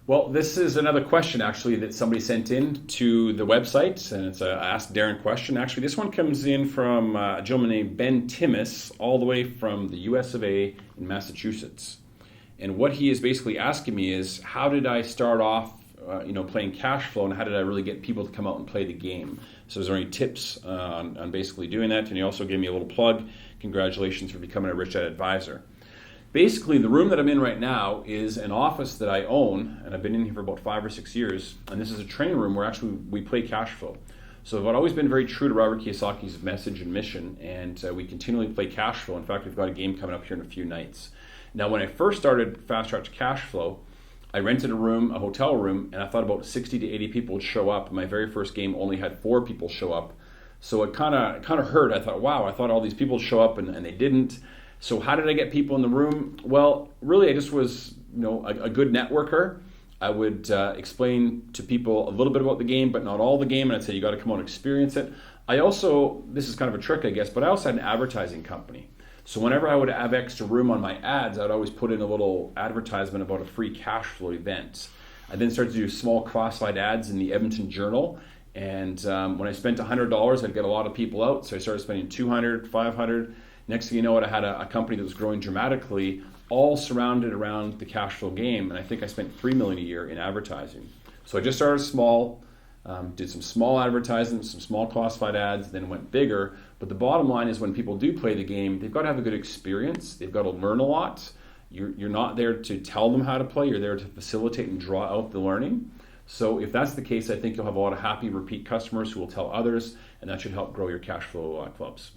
Well, this is another question actually that somebody sent in to the website, and it's a Ask Darren question. Actually, this one comes in from a gentleman named Ben Timmis, all the way from the US of A in Massachusetts. And what he is basically asking me is, how did I start off playing Cashflow, and how did I really get people to come out and play the game? So is there any tips on basically doing that? And he also gave me a little plug. Congratulations for becoming a Rich Dad Advisor. Basically, the room that I'm in right now is an office that I own, and I've been in here for about 5 or 6 years, and this is a training room where actually we play Cashflow. So I've always been very true to Robert Kiyosaki's message and mission, and we continually play Cashflow. In fact, we've got a game coming up here in a few nights. Now, when I first started Fast Track to Cashflow, I rented a room, a hotel room, and I thought about 60 to 80 people would show up. My very first game only had 4 people show up. So it kind of hurt. I thought, wow, I thought all these people would show up, and they didn't. So how did I get people in the room? Well, really, I just was a good networker. I would explain to people a little bit about the game, but not all the game, and I'd say you got to come out and experience it. I also, this is kind of a trick, I guess, but I also had an advertising company. So whenever I would have extra room on my ads, I'd always put in a little advertisement about a free Cashflow event. I then started to do small classified ads in the Edmonton Journal, and when I spent $100, I'd get a lot of people out, so I started spending $200, $500. Next thing you know, I had a company that was growing dramatically, all surrounded around the Cashflow game, and I think I spent $3 million a year in advertising. So I just started small, did some small advertising, some small classified ads, then went bigger. But the bottom line is when people do play the game, they've got to have a good experience. They've got to learn a lot. You're not there to tell them how to play. You're there to facilitate and draw out the learning. So if that's the case, I think you'll have a lot of happy repeat customers who will tell others, and that should help grow your Cashflow clubs.